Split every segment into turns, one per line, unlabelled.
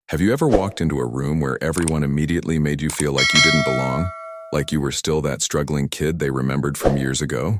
Have you ever walked into a room where everyone immediately made you feel like you didn't belong? Like you were still that struggling kid they remembered from years ago?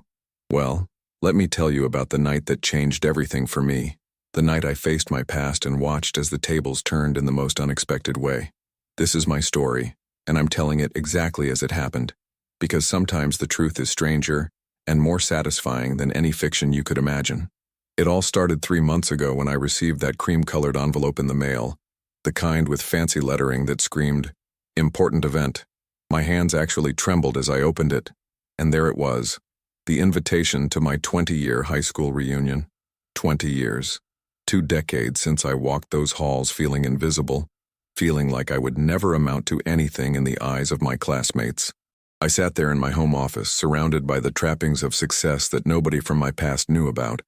Well, let me tell you about the night that changed everything for me. The night I faced my past and watched as the tables turned in the most unexpected way. This is my story, and I'm telling it exactly as it happened. Because sometimes the truth is stranger and more satisfying than any fiction you could imagine. It all started 3 months ago when I received that cream-colored envelope in the mail. The kind with fancy lettering that screamed, "Important event." My hands actually trembled as I opened it, and there it was, the invitation to my 20-year high school reunion. 20 years. 2 decades since I walked those halls feeling invisible, feeling like I would never amount to anything in the eyes of my classmates. I sat there in my home office, surrounded by the trappings of success that nobody from my past knew about,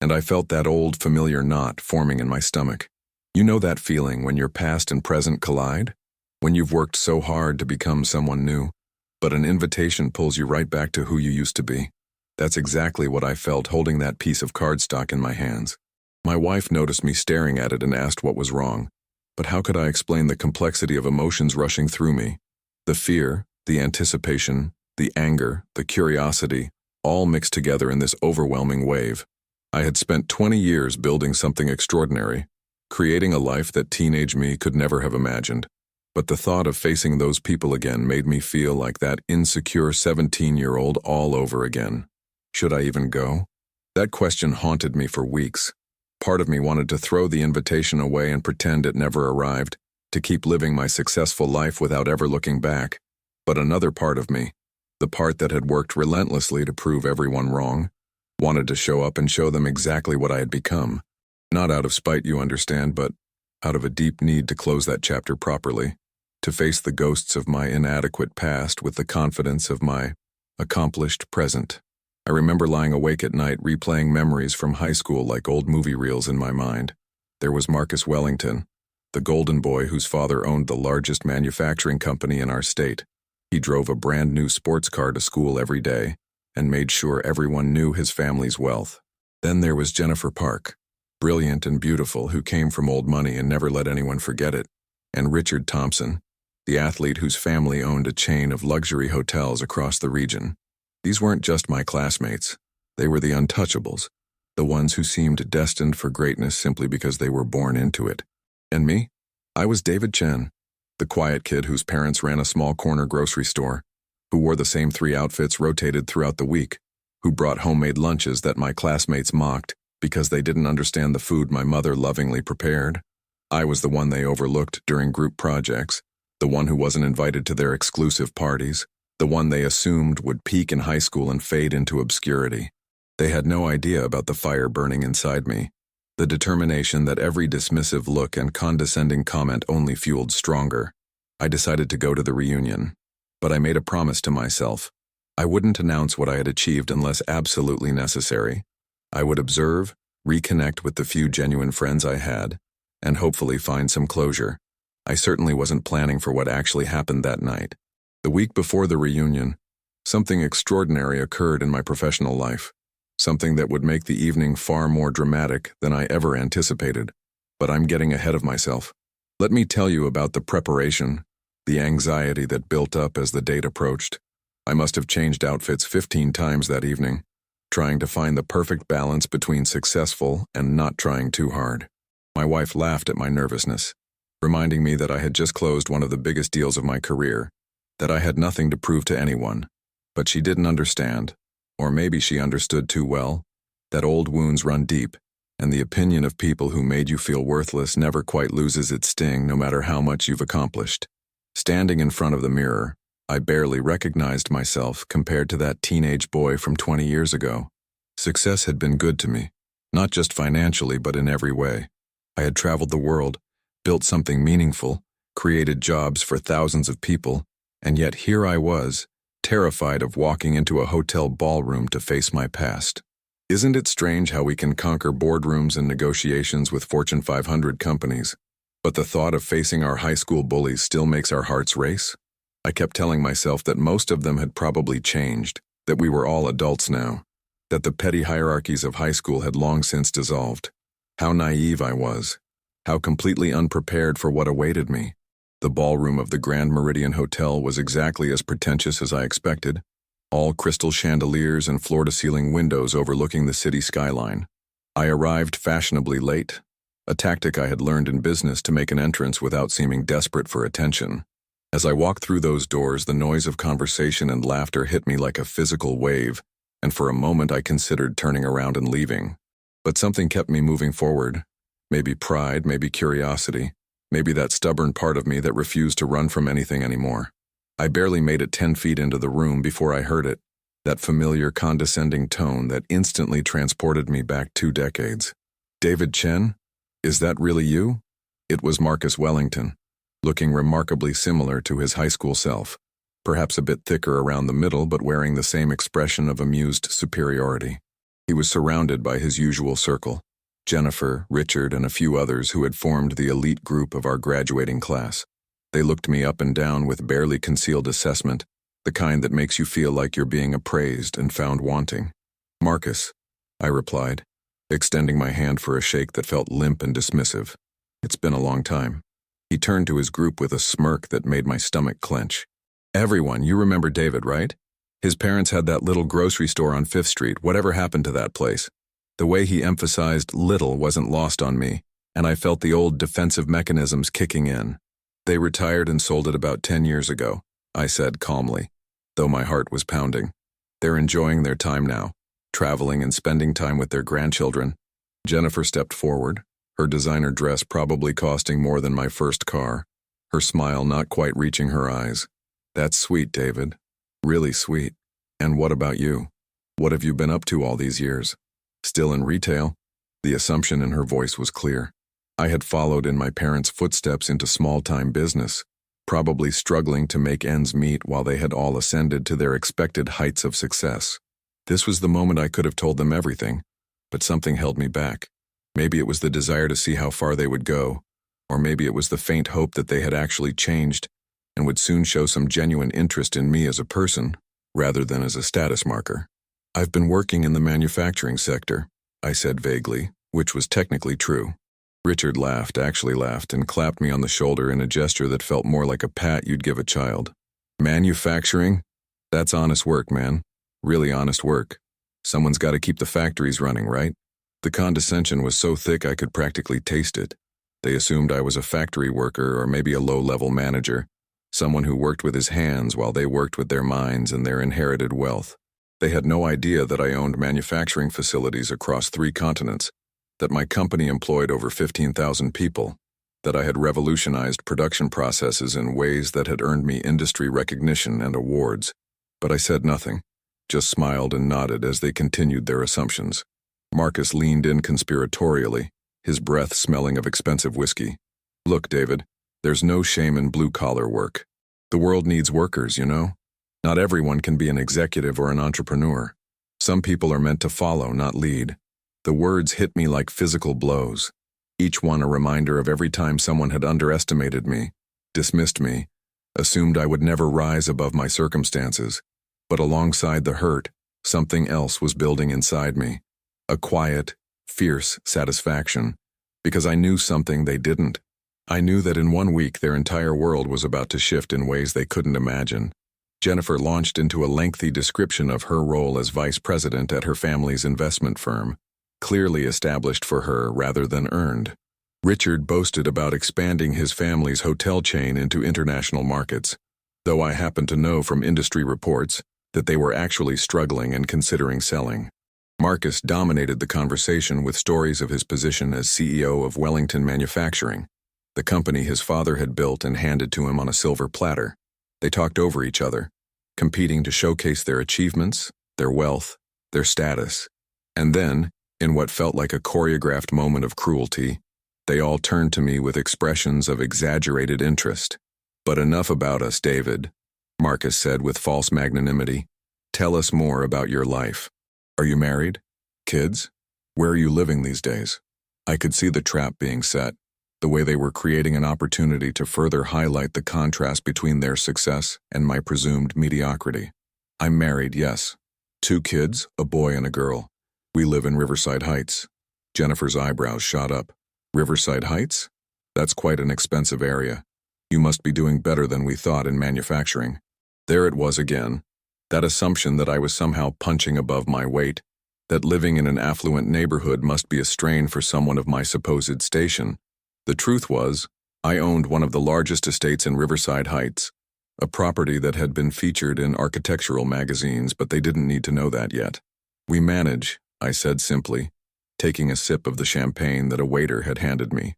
and I felt that old familiar knot forming in my stomach. You know that feeling when your past and present collide? When you've worked so hard to become someone new, but an invitation pulls you right back to who you used to be. That's exactly what I felt holding that piece of cardstock in my hands. My wife noticed me staring at it and asked what was wrong. But how could I explain the complexity of emotions rushing through me? The fear, the anticipation, the anger, the curiosity, all mixed together in this overwhelming wave. I had spent 20 years building something extraordinary, creating a life that teenage me could never have imagined. But the thought of facing those people again made me feel like that insecure 17-year-old all over again. Should I even go? That question haunted me for weeks. Part of me wanted to throw the invitation away and pretend it never arrived, to keep living my successful life without ever looking back. But another part of me, the part that had worked relentlessly to prove everyone wrong, wanted to show up and show them exactly what I had become. Not out of spite, you understand, but out of a deep need to close that chapter properly, to face the ghosts of my inadequate past with the confidence of my accomplished present. I remember lying awake at night replaying memories from high school like old movie reels in my mind. There was Marcus Wellington, the golden boy whose father owned the largest manufacturing company in our state. He drove a brand new sports car to school every day and made sure everyone knew his family's wealth. Then there was Jennifer Park, brilliant and beautiful, who came from old money and never let anyone forget it. And Richard Thompson, the athlete whose family owned a chain of luxury hotels across the region. These weren't just my classmates. They were the untouchables, the ones who seemed destined for greatness simply because they were born into it. And me? I was David Chen, the quiet kid whose parents ran a small corner grocery store, who wore the same 3 outfits rotated throughout the week, who brought homemade lunches that my classmates mocked because they didn't understand the food my mother lovingly prepared. I was the one they overlooked during group projects, the one who wasn't invited to their exclusive parties, the one they assumed would peak in high school and fade into obscurity. They had no idea about the fire burning inside me, the determination that every dismissive look and condescending comment only fueled stronger. I decided to go to the reunion, but I made a promise to myself. I wouldn't announce what I had achieved unless absolutely necessary. I would observe, reconnect with the few genuine friends I had, and hopefully find some closure. I certainly wasn't planning for what actually happened that night. The week before the reunion, something extraordinary occurred in my professional life, something that would make the evening far more dramatic than I ever anticipated. But I'm getting ahead of myself. Let me tell you about the preparation, the anxiety that built up as the date approached. I must have changed outfits 15 times that evening, trying to find the perfect balance between successful and not trying too hard. My wife laughed at my nervousness, reminding me that I had just closed one of the biggest deals of my career, that I had nothing to prove to anyone. But she didn't understand, or maybe she understood too well, that old wounds run deep, and the opinion of people who made you feel worthless never quite loses its sting no matter how much you've accomplished. Standing in front of the mirror, I barely recognized myself compared to that teenage boy from 20 years ago. Success had been good to me, not just financially but in every way. I had traveled the world, built something meaningful, created jobs for thousands of people, and yet here I was, terrified of walking into a hotel ballroom to face my past. Isn't it strange how we can conquer boardrooms and negotiations with Fortune 500 companies, but the thought of facing our high school bullies still makes our hearts race? I kept telling myself that most of them had probably changed, that we were all adults now, that the petty hierarchies of high school had long since dissolved. How naive I was. How completely unprepared for what awaited me. The ballroom of the Grand Meridian Hotel was exactly as pretentious as I expected, all crystal chandeliers and floor-to-ceiling windows overlooking the city skyline. I arrived fashionably late, a tactic I had learned in business to make an entrance without seeming desperate for attention. As I walked through those doors, the noise of conversation and laughter hit me like a physical wave, and for a moment I considered turning around and leaving. But something kept me moving forward. Maybe pride, maybe curiosity, maybe that stubborn part of me that refused to run from anything anymore. I barely made it 10 feet into the room before I heard it, that familiar condescending tone that instantly transported me back 2 decades. "David Chen? Is that really you?" It was Marcus Wellington, looking remarkably similar to his high school self, perhaps a bit thicker around the middle but wearing the same expression of amused superiority. He was surrounded by his usual circle, Jennifer, Richard, and a few others who had formed the elite group of our graduating class. They looked me up and down with barely concealed assessment, the kind that makes you feel like you're being appraised and found wanting. "Marcus," I replied, extending my hand for a shake that felt limp and dismissive. "It's been a long time." He turned to his group with a smirk that made my stomach clench. "Everyone, you remember David, right? His parents had that little grocery store on 5th Street. Whatever happened to that place?" The way he emphasized little wasn't lost on me, and I felt the old defensive mechanisms kicking in. "They retired and sold it about 10 years ago," I said calmly, though my heart was pounding. "They're enjoying their time now, traveling and spending time with their grandchildren." Jennifer stepped forward, her designer dress probably costing more than my first car, her smile not quite reaching her eyes. "That's sweet, David. Really sweet. And what about you? What have you been up to all these years? Still in retail?" The assumption in her voice was clear. I had followed in my parents' footsteps into small-time business, probably struggling to make ends meet while they had all ascended to their expected heights of success. This was the moment I could have told them everything, but something held me back. Maybe it was the desire to see how far they would go, or maybe it was the faint hope that they had actually changed and would soon show some genuine interest in me as a person, rather than as a status marker. "I've been working in the manufacturing sector," I said vaguely, which was technically true. Richard actually laughed, and clapped me on the shoulder in a gesture that felt more like a pat you'd give a child. "Manufacturing? That's honest work, man. Really honest work. Someone's got to keep the factories running, right?" The condescension was so thick I could practically taste it. They assumed I was a factory worker or maybe a low-level manager, someone who worked with his hands while they worked with their minds and their inherited wealth. They had no idea that I owned manufacturing facilities across 3 continents, that my company employed over 15,000 people, that I had revolutionized production processes in ways that had earned me industry recognition and awards. But I said nothing, just smiled and nodded as they continued their assumptions. Marcus leaned in conspiratorially, his breath smelling of expensive whiskey. "Look, David, there's no shame in blue-collar work. The world needs workers, you know? Not everyone can be an executive or an entrepreneur. Some people are meant to follow, not lead." The words hit me like physical blows, each one a reminder of every time someone had underestimated me, dismissed me, assumed I would never rise above my circumstances. But alongside the hurt, something else was building inside me. A quiet, fierce satisfaction, because I knew something they didn't. I knew that in 1 week their entire world was about to shift in ways they couldn't imagine. Jennifer launched into a lengthy description of her role as vice president at her family's investment firm, clearly established for her rather than earned. Richard boasted about expanding his family's hotel chain into international markets, though I happened to know from industry reports that they were actually struggling and considering selling. Marcus dominated the conversation with stories of his position as CEO of Wellington Manufacturing, the company his father had built and handed to him on a silver platter. They talked over each other, competing to showcase their achievements, their wealth, their status. And then, in what felt like a choreographed moment of cruelty, they all turned to me with expressions of exaggerated interest. "But enough about us, David," Marcus said with false magnanimity. "Tell us more about your life. Are you married? Kids? Where are you living these days?" I could see the trap being set, the way they were creating an opportunity to further highlight the contrast between their success and my presumed mediocrity. "I'm married, yes. 2 kids, a boy and a girl. We live in Riverside Heights." Jennifer's eyebrows shot up. "Riverside Heights? That's quite an expensive area. You must be doing better than we thought in manufacturing." There it was again. That assumption that I was somehow punching above my weight, that living in an affluent neighborhood must be a strain for someone of my supposed station. The truth was, I owned one of the largest estates in Riverside Heights, a property that had been featured in architectural magazines, but they didn't need to know that yet. "We manage," I said simply, taking a sip of the champagne that a waiter had handed me.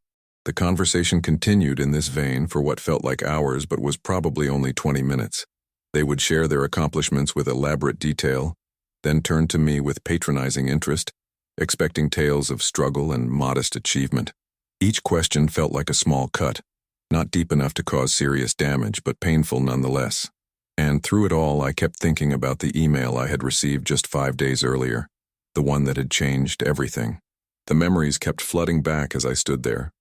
The conversation continued in this vein for what felt like hours but was probably only 20 minutes. They would share their accomplishments with elaborate detail, then turn to me with patronizing interest, expecting tales of struggle and modest achievement. Each question felt like a small cut, not deep enough to cause serious damage, but painful nonetheless. And through it all, I kept thinking about the email I had received just 5 days earlier, the one that had changed everything. The memories kept flooding back as I stood there,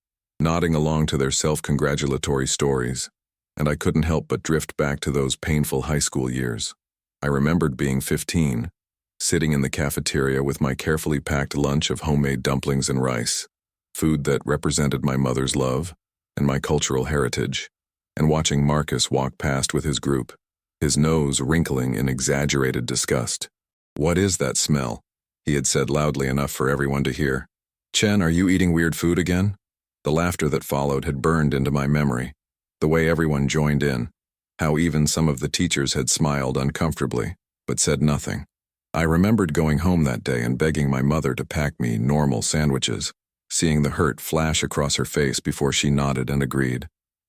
nodding along to their self-congratulatory stories, and I couldn't help but drift back to those painful high school years. I remembered being 15, sitting in the cafeteria with my carefully packed lunch of homemade dumplings and rice, food that represented my mother's love and my cultural heritage, and watching Marcus walk past with his group, his nose wrinkling in exaggerated disgust. "What is that smell?" he had said loudly enough for everyone to hear. "Chen, are you eating weird food again?" The laughter that followed had burned into my memory, the way everyone joined in, how even some of the teachers had smiled uncomfortably, but said nothing. I remembered going home that day and begging my mother to pack me normal sandwiches, seeing the hurt flash across her face before she nodded and agreed.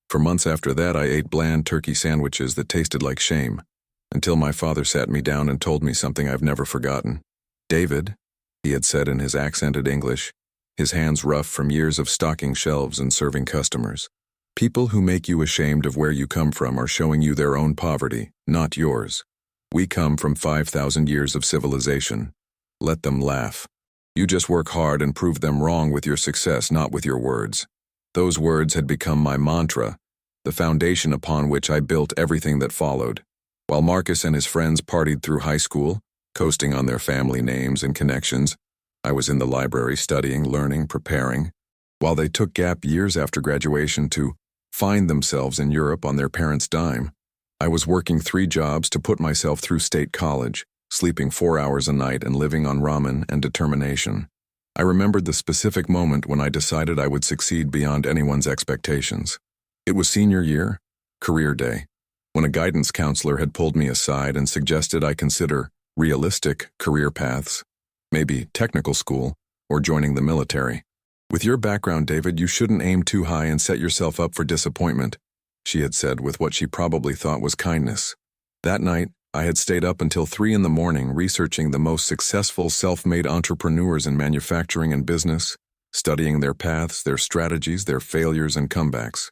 For months after that, I ate bland turkey sandwiches that tasted like shame, until my father sat me down and told me something I've never forgotten. "David," he had said in his accented English, his hands rough from years of stocking shelves and serving customers, "people who make you ashamed of where you come from are showing you their own poverty, not yours. We come from 5,000 years of civilization. Let them laugh. You just work hard and prove them wrong with your success, not with your words." Those words had become my mantra, the foundation upon which I built everything that followed. While Marcus and his friends partied through high school, coasting on their family names and connections, I was in the library studying, learning, preparing. While they took gap years after graduation to find themselves in Europe on their parents' dime, I was working 3 jobs to put myself through state college, sleeping 4 hours a night and living on ramen and determination. I remembered the specific moment when I decided I would succeed beyond anyone's expectations. It was senior year, career day, when a guidance counselor had pulled me aside and suggested I consider realistic career paths, maybe technical school, or joining the military. "With your background, David, you shouldn't aim too high and set yourself up for disappointment," she had said with what she probably thought was kindness. That night, I had stayed up until 3 in the morning researching the most successful self-made entrepreneurs in manufacturing and business, studying their paths, their strategies, their failures and comebacks.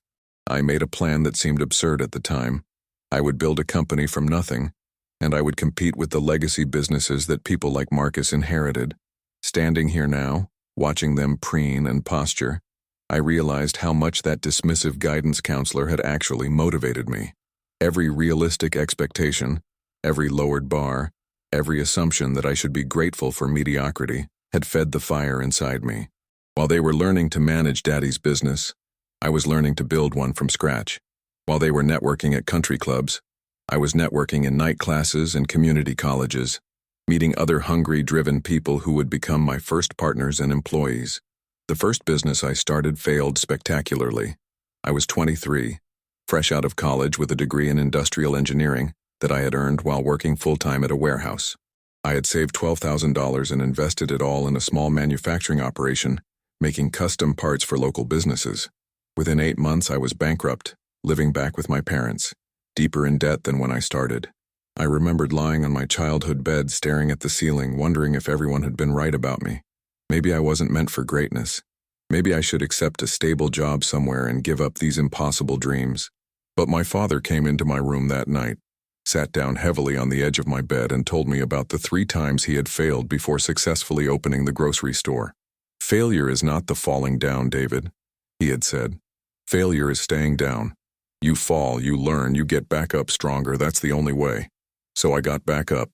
I made a plan that seemed absurd at the time. I would build a company from nothing, and I would compete with the legacy businesses that people like Marcus inherited. Standing here now, watching them preen and posture, I realized how much that dismissive guidance counselor had actually motivated me. Every realistic expectation, every lowered bar, every assumption that I should be grateful for mediocrity had fed the fire inside me. While they were learning to manage Daddy's business, I was learning to build one from scratch. While they were networking at country clubs, I was networking in night classes and community colleges, meeting other hungry, driven people who would become my first partners and employees. The first business I started failed spectacularly. I was 23, fresh out of college with a degree in industrial engineering that I had earned while working full-time at a warehouse. I had saved $12,000 and invested it all in a small manufacturing operation, making custom parts for local businesses. Within 8 months, I was bankrupt, living back with my parents, deeper in debt than when I started. I remembered lying on my childhood bed staring at the ceiling, wondering if everyone had been right about me. Maybe I wasn't meant for greatness. Maybe I should accept a stable job somewhere and give up these impossible dreams. But my father came into my room that night, sat down heavily on the edge of my bed and told me about the 3 times he had failed before successfully opening the grocery store. "Failure is not the falling down, David," he had said. "Failure is staying down. You fall, you learn, you get back up stronger. That's the only way." So I got back up.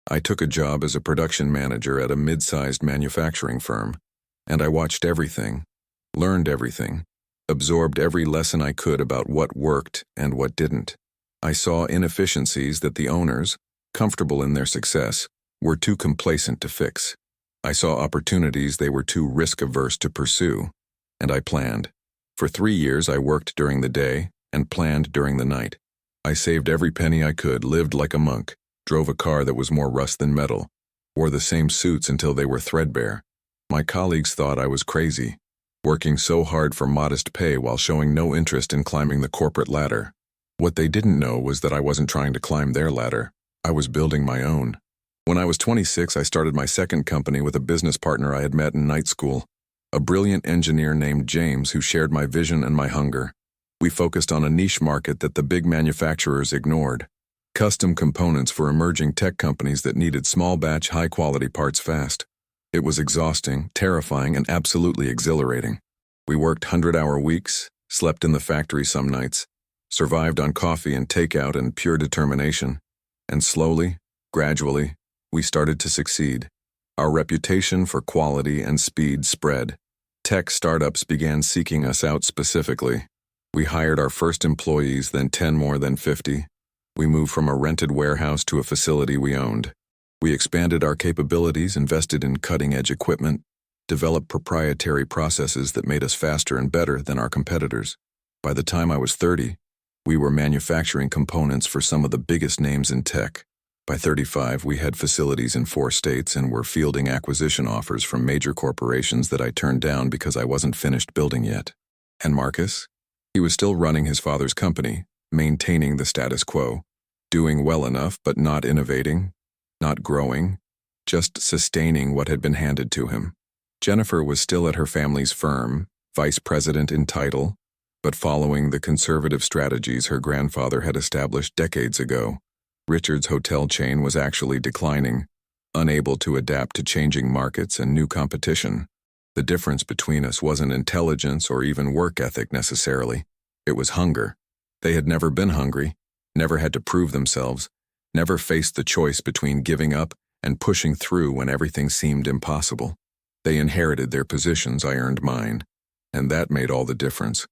I took a job as a production manager at a mid-sized manufacturing firm, and I watched everything, learned everything, absorbed every lesson I could about what worked and what didn't. I saw inefficiencies that the owners, comfortable in their success, were too complacent to fix. I saw opportunities they were too risk-averse to pursue, and I planned. For 3 years I worked during the day and planned during the night. I saved every penny I could, lived like a monk, drove a car that was more rust than metal, wore the same suits until they were threadbare. My colleagues thought I was crazy, working so hard for modest pay while showing no interest in climbing the corporate ladder. What they didn't know was that I wasn't trying to climb their ladder. I was building my own. When I was 26, I started my second company with a business partner I had met in night school, a brilliant engineer named James who shared my vision and my hunger. We focused on a niche market that the big manufacturers ignored: custom components for emerging tech companies that needed small-batch, high-quality parts fast. It was exhausting, terrifying, and absolutely exhilarating. We worked 100-hour weeks, slept in the factory some nights, survived on coffee and takeout and pure determination, and slowly, gradually, we started to succeed. Our reputation for quality and speed spread. Tech startups began seeking us out specifically. We hired our first employees, then 10 more, then 50. We moved from a rented warehouse to a facility we owned. We expanded our capabilities, invested in cutting-edge equipment, developed proprietary processes that made us faster and better than our competitors. By the time I was 30, we were manufacturing components for some of the biggest names in tech. By 35, we had facilities in 4 states and were fielding acquisition offers from major corporations that I turned down because I wasn't finished building yet. And Marcus? He was still running his father's company, maintaining the status quo, doing well enough but not innovating, not growing, just sustaining what had been handed to him. Jennifer was still at her family's firm, vice president in title, but following the conservative strategies her grandfather had established decades ago. Richard's hotel chain was actually declining, unable to adapt to changing markets and new competition. The difference between us wasn't intelligence or even work ethic necessarily. It was hunger. They had never been hungry, never had to prove themselves, never faced the choice between giving up and pushing through when everything seemed impossible. They inherited their positions, I earned mine, and that made all the difference.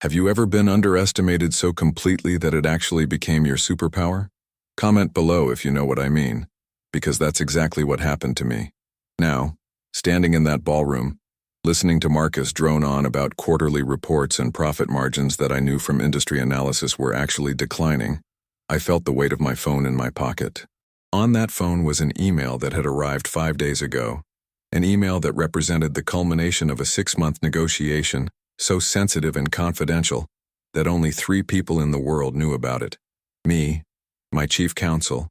Have you ever been underestimated so completely that it actually became your superpower? Comment below if you know what I mean, because that's exactly what happened to me. Now, standing in that ballroom, listening to Marcus drone on about quarterly reports and profit margins that I knew from industry analysis were actually declining, I felt the weight of my phone in my pocket. On that phone was an email that had arrived 5 days ago, an email that represented the culmination of a 6-month negotiation, so sensitive and confidential that only 3 people in the world knew about it: me, my chief counsel,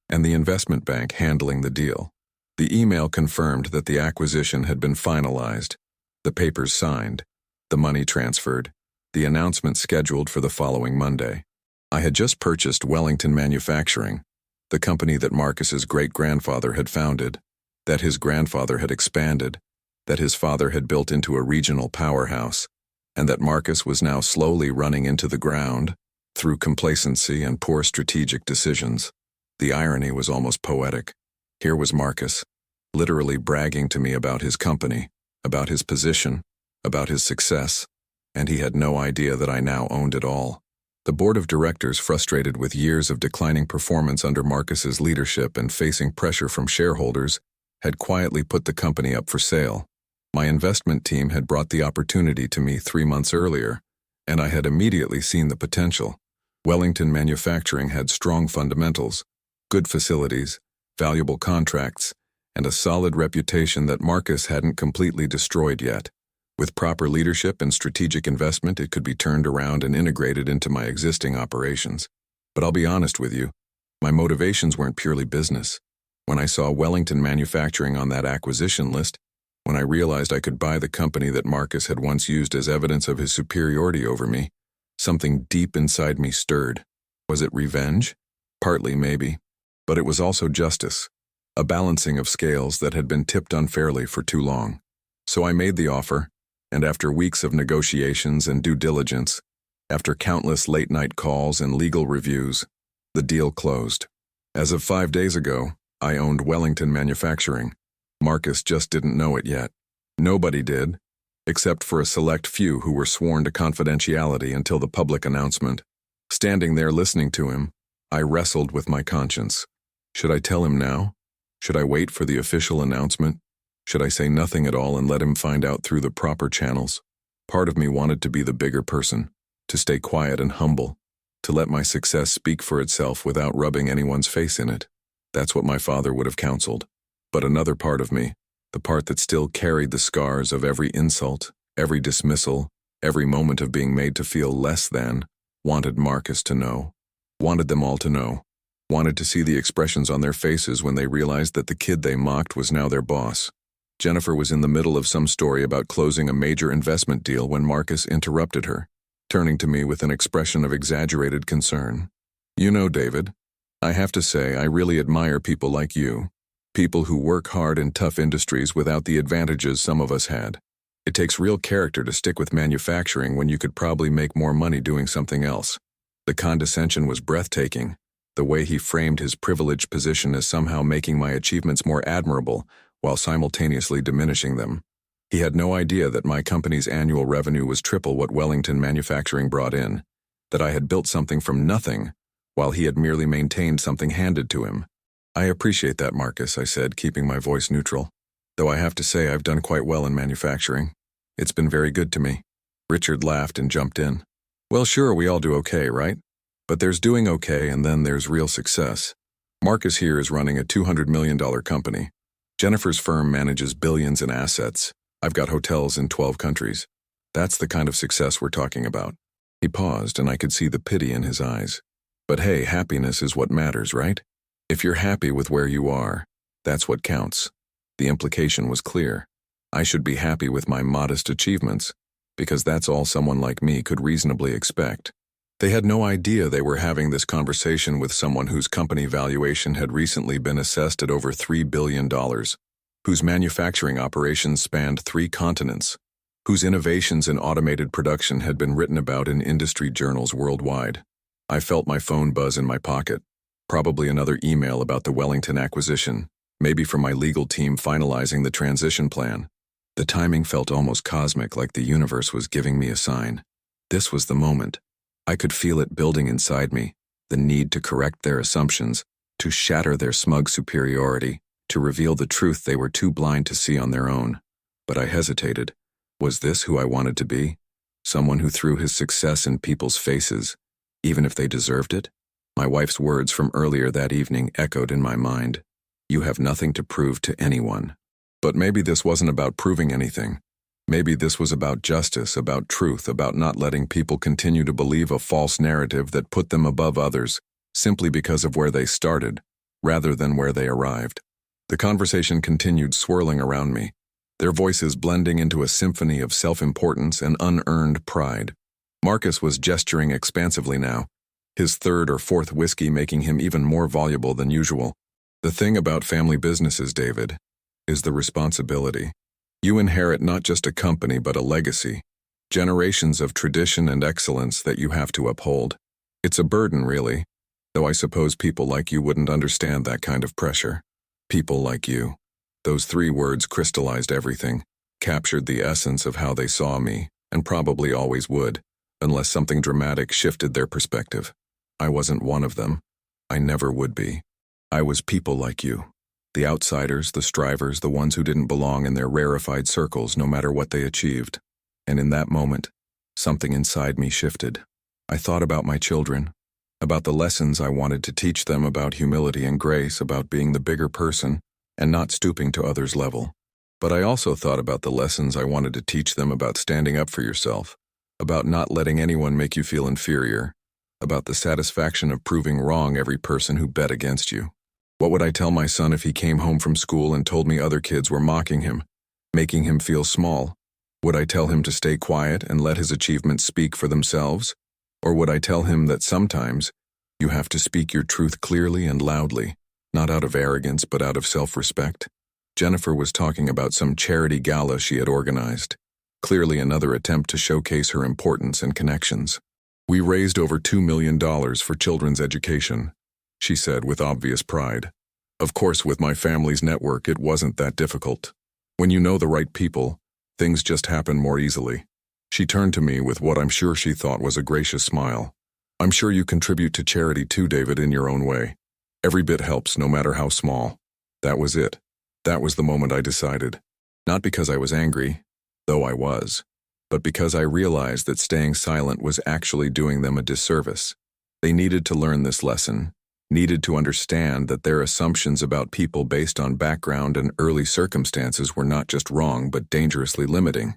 and the investment bank handling the deal. The email confirmed that the acquisition had been finalized, the papers signed, the money transferred, the announcement scheduled for the following Monday. I had just purchased Wellington Manufacturing, the company that Marcus's great-grandfather had founded, that his grandfather had expanded, that his father had built into a regional powerhouse, and that Marcus was now slowly running into the ground through complacency and poor strategic decisions. The irony was almost poetic. Here was Marcus, literally bragging to me about his company, about his position, about his success, and he had no idea that I now owned it all. The board of directors, frustrated with years of declining performance under Marcus's leadership and facing pressure from shareholders, had quietly put the company up for sale. My investment team had brought the opportunity to me 3 months earlier, and I had immediately seen the potential. Wellington Manufacturing had strong fundamentals, good facilities, valuable contracts, and a solid reputation that Marcus hadn't completely destroyed yet. With proper leadership and strategic investment, it could be turned around and integrated into my existing operations. But I'll be honest with you, my motivations weren't purely business. When I saw Wellington Manufacturing on that acquisition list, when I realized I could buy the company that Marcus had once used as evidence of his superiority over me, something deep inside me stirred. Was it revenge? Partly, maybe. But it was also justice, a balancing of scales that had been tipped unfairly for too long. So I made the offer, and after weeks of negotiations and due diligence, after countless late-night calls and legal reviews, the deal closed. As of 5 days ago, I owned Wellington Manufacturing. Marcus just didn't know it yet. Nobody did, except for a select few who were sworn to confidentiality until the public announcement. Standing there listening to him, I wrestled with my conscience. Should I tell him now? Should I wait for the official announcement? Should I say nothing at all and let him find out through the proper channels? Part of me wanted to be the bigger person, to stay quiet and humble, to let my success speak for itself without rubbing anyone's face in it. That's what my father would have counseled. But another part of me, the part that still carried the scars of every insult, every dismissal, every moment of being made to feel less than, wanted Marcus to know. Wanted them all to know. Wanted to see the expressions on their faces when they realized that the kid they mocked was now their boss. Jennifer was in the middle of some story about closing a major investment deal when Marcus interrupted her, turning to me with an expression of exaggerated concern. You know, David, I have to say I really admire people like you. People who work hard in tough industries without the advantages some of us had. It takes real character to stick with manufacturing when you could probably make more money doing something else. The condescension was breathtaking. The way he framed his privileged position as somehow making my achievements more admirable while simultaneously diminishing them. He had no idea that my company's annual revenue was triple what Wellington Manufacturing brought in, that I had built something from nothing while he had merely maintained something handed to him. I appreciate that, Marcus, I said, keeping my voice neutral. Though I have to say I've done quite well in manufacturing. It's been very good to me. Richard laughed and jumped in. Well, sure, we all do okay, right? But there's doing okay and then there's real success. Marcus here is running a $200 million company. Jennifer's firm manages billions in assets. I've got hotels in 12 countries. That's the kind of success we're talking about. He paused and I could see the pity in his eyes. But hey, happiness is what matters, right? If you're happy with where you are, that's what counts. The implication was clear. I should be happy with my modest achievements, because that's all someone like me could reasonably expect. They had no idea they were having this conversation with someone whose company valuation had recently been assessed at over $3 billion, whose manufacturing operations spanned 3 continents, whose innovations in automated production had been written about in industry journals worldwide. I felt my phone buzz in my pocket, probably another email about the Wellington acquisition, maybe from my legal team finalizing the transition plan. The timing felt almost cosmic, like the universe was giving me a sign. This was the moment. I could feel it building inside me, the need to correct their assumptions, to shatter their smug superiority, to reveal the truth they were too blind to see on their own. But I hesitated. Was this who I wanted to be? Someone who threw his success in people's faces, even if they deserved it? My wife's words from earlier that evening echoed in my mind. You have nothing to prove to anyone. But maybe this wasn't about proving anything. Maybe this was about justice, about truth, about not letting people continue to believe a false narrative that put them above others, simply because of where they started, rather than where they arrived. The conversation continued swirling around me, their voices blending into a symphony of self-importance and unearned pride. Marcus was gesturing expansively now, his 3rd or 4th whiskey making him even more voluble than usual. The thing about family businesses, David, is the responsibility. You inherit not just a company but a legacy, generations of tradition and excellence that you have to uphold. It's a burden, really, though I suppose people like you wouldn't understand that kind of pressure. People like you. Those 3 words crystallized everything, captured the essence of how they saw me, and probably always would, unless something dramatic shifted their perspective. I wasn't one of them. I never would be. I was people like you. The outsiders, the strivers, the ones who didn't belong in their rarefied circles no matter what they achieved. And in that moment, something inside me shifted. I thought about my children, about the lessons I wanted to teach them about humility and grace, about being the bigger person and not stooping to others' level. But I also thought about the lessons I wanted to teach them about standing up for yourself, about not letting anyone make you feel inferior, about the satisfaction of proving wrong every person who bet against you. What would I tell my son if he came home from school and told me other kids were mocking him, making him feel small? Would I tell him to stay quiet and let his achievements speak for themselves? Or would I tell him that sometimes you have to speak your truth clearly and loudly, not out of arrogance but out of self-respect? Jennifer was talking about some charity gala she had organized, clearly another attempt to showcase her importance and connections. We raised over $2 million for children's education, she said with obvious pride. Of course, with my family's network, it wasn't that difficult. When you know the right people, Things just happen more easily. She turned to me with what I'm sure she thought was a gracious smile. I'm sure you contribute to charity too, David, in your own way. Every bit helps, no matter how small. That was it. That was the moment I decided. Not because I was angry, though I was, but because I realized that staying silent was actually doing them a disservice. They needed to learn this lesson, needed to understand that their assumptions about people based on background and early circumstances were not just wrong but dangerously limiting.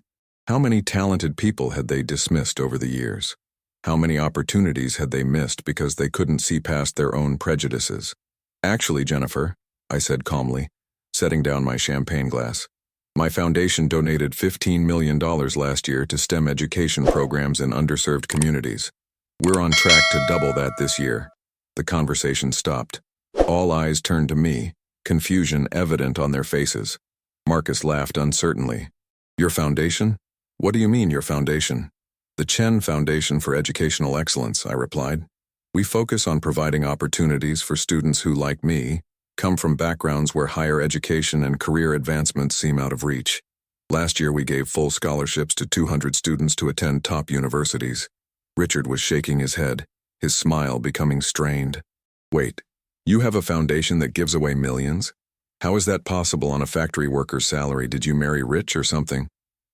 How many talented people had they dismissed over the years? How many opportunities had they missed because they couldn't see past their own prejudices? Actually, Jennifer, I said calmly, setting down my champagne glass, my foundation donated $15 million last year to STEM education programs in underserved communities. We're on track to double that this year. The conversation stopped. All eyes turned to me, confusion evident on their faces. Marcus laughed uncertainly. Your foundation? What do you mean, your foundation? The Chen Foundation for Educational Excellence, I replied. We focus on providing opportunities for students who, like me, come from backgrounds where higher education and career advancements seem out of reach. Last year we gave full scholarships to 200 students to attend top universities. Richard was shaking his head, his smile becoming strained. Wait, you have a foundation that gives away millions? How is that possible on a factory worker's salary? Did you marry rich or something?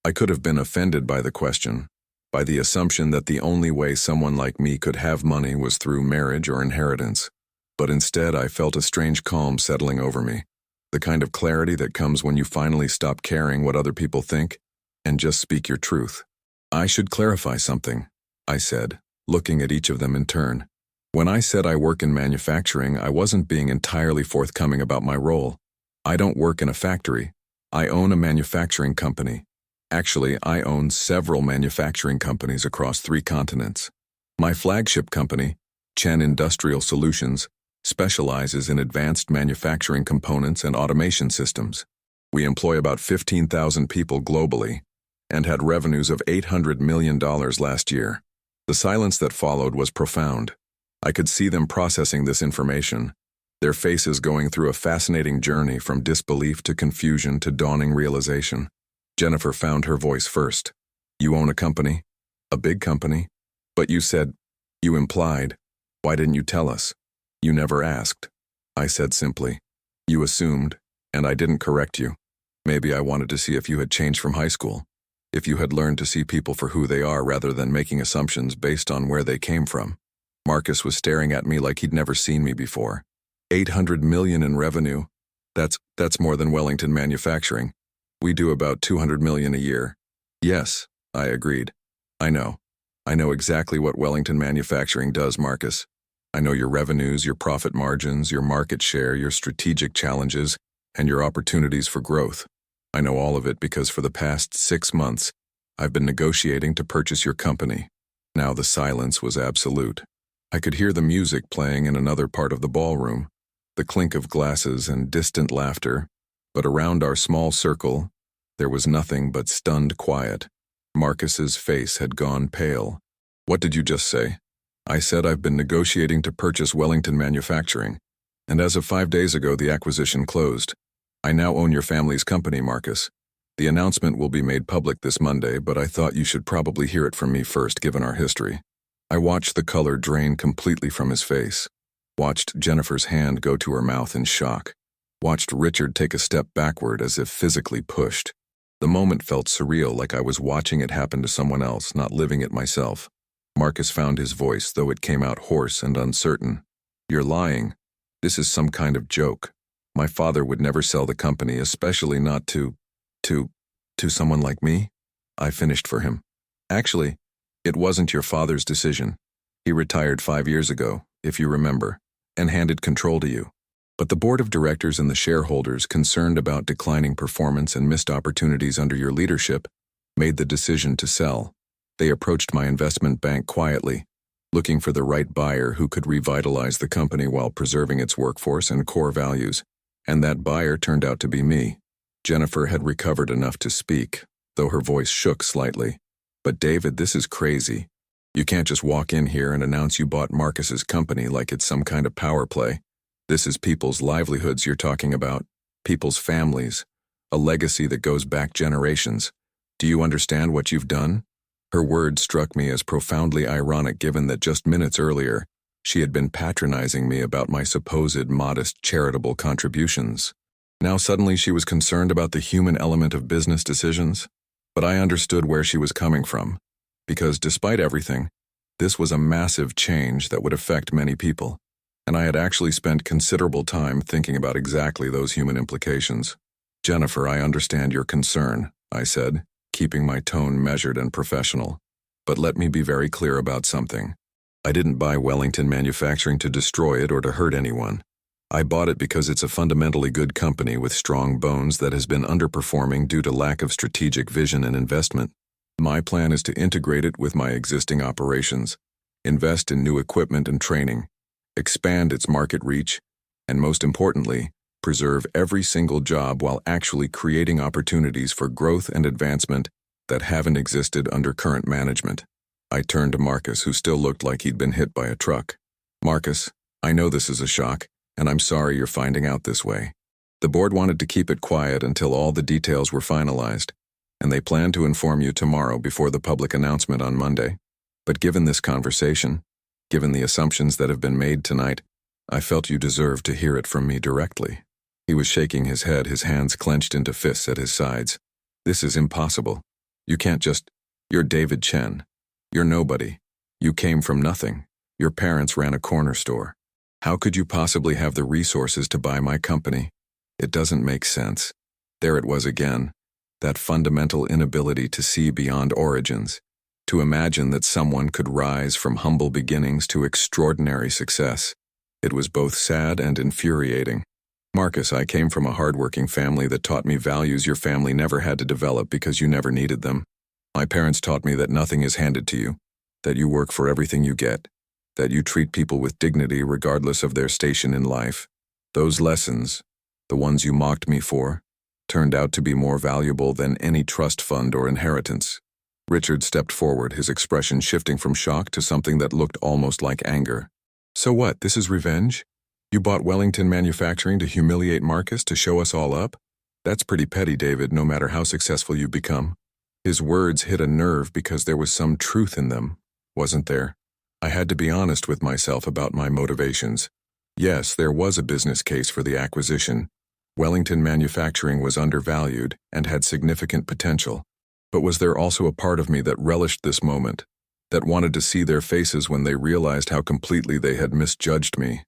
I could have been offended by the question, by the assumption that the only way someone like me could have money was through marriage or inheritance. But instead I felt a strange calm settling over me, the kind of clarity that comes when you finally stop caring what other people think and just speak your truth. I should clarify something, I said, looking at each of them in turn. When I said I work in manufacturing, I wasn't being entirely forthcoming about my role. I don't work in a factory. I own a manufacturing company. Actually, I own several manufacturing companies across 3 continents. My flagship company, Chen Industrial Solutions, specializes in advanced manufacturing components and automation systems. We employ about 15,000 people globally and had revenues of $800 million last year. The silence that followed was profound. I could see them processing this information, their faces going through a fascinating journey from disbelief to confusion to dawning realization. Jennifer found her voice first. You own a company? A big company? But you said, you implied. Why didn't you tell us? You never asked. I said simply. You assumed, and I didn't correct you. Maybe I wanted to see if you had changed from high school, if you had learned to see people for who they are rather than making assumptions based on where they came from. Marcus was staring at me like he'd never seen me before. 800 million in revenue. That's more than Wellington Manufacturing. We do about 200 million a year. Yes, I agreed. I know exactly what Wellington Manufacturing does, Marcus. I know your revenues, your profit margins, your market share, your strategic challenges, and your opportunities for growth. I know all of it because for the past 6 months, I've been negotiating to purchase your company. Now the silence was absolute. I could hear the music playing in another part of the ballroom, the clink of glasses and distant laughter, but around our small circle, there was nothing but stunned quiet. Marcus's face had gone pale. What did you just say? I said I've been negotiating to purchase Wellington Manufacturing, and as of 5 days ago the acquisition closed. I now own your family's company, Marcus. The announcement will be made public this Monday, but I thought you should probably hear it from me first given our history. I watched the color drain completely from his face, watched Jennifer's hand go to her mouth in shock, watched Richard take a step backward as if physically pushed. The moment felt surreal, like I was watching it happen to someone else, not living it myself. Marcus found his voice, though it came out hoarse and uncertain. You're lying. This is some kind of joke. My father would never sell the company, especially not to someone like me. I finished for him. Actually, it wasn't your father's decision. He retired 5 years ago, if you remember, and handed control to you. But the board of directors and the shareholders, concerned about declining performance and missed opportunities under your leadership, made the decision to sell. They approached my investment bank quietly, looking for the right buyer who could revitalize the company while preserving its workforce and core values. And that buyer turned out to be me. Jennifer had recovered enough to speak, though her voice shook slightly. But David, this is crazy. You can't just walk in here and announce you bought Marcus's company like it's some kind of power play. This is people's livelihoods you're talking about, people's families, a legacy that goes back generations. Do you understand what you've done? Her words struck me as profoundly ironic given that just minutes earlier, she had been patronizing me about my supposed modest charitable contributions. Now suddenly she was concerned about the human element of business decisions. But I understood where she was coming from, because despite everything, this was a massive change that would affect many people, and I had actually spent considerable time thinking about exactly those human implications. Jennifer, I understand your concern, I said, keeping my tone measured and professional. But let me be very clear about something. I didn't buy Wellington Manufacturing to destroy it or to hurt anyone. I bought it because it's a fundamentally good company with strong bones that has been underperforming due to lack of strategic vision and investment. My plan is to integrate it with my existing operations, invest in new equipment and training, expand its market reach, and most importantly, preserve every single job while actually creating opportunities for growth and advancement that haven't existed under current management. I turned to Marcus, who still looked like he'd been hit by a truck. Marcus, I know this is a shock, and I'm sorry you're finding out this way. The board wanted to keep it quiet until all the details were finalized, and they planned to inform you tomorrow before the public announcement on Monday. But given this conversation, given the assumptions that have been made tonight, I felt you deserved to hear it from me directly. He was shaking his head, his hands clenched into fists at his sides. This is impossible. You can't just... You're David Chen. You're nobody. You came from nothing. Your parents ran a corner store. How could you possibly have the resources to buy my company? It doesn't make sense. There it was again, that fundamental inability to see beyond origins, to imagine that someone could rise from humble beginnings to extraordinary success. It was both sad and infuriating. Marcus, I came from a hardworking family that taught me values your family never had to develop because you never needed them. My parents taught me that nothing is handed to you, that you work for everything you get, that you treat people with dignity regardless of their station in life. Those lessons, the ones you mocked me for, turned out to be more valuable than any trust fund or inheritance. Richard stepped forward, his expression shifting from shock to something that looked almost like anger. So what, this is revenge? You bought Wellington Manufacturing to humiliate Marcus, to show us all up? That's pretty petty, David, no matter how successful you become. His words hit a nerve because there was some truth in them, wasn't there? I had to be honest with myself about my motivations. Yes, there was a business case for the acquisition. Wellington Manufacturing was undervalued and had significant potential. But was there also a part of me that relished this moment, that wanted to see their faces when they realized how completely they had misjudged me?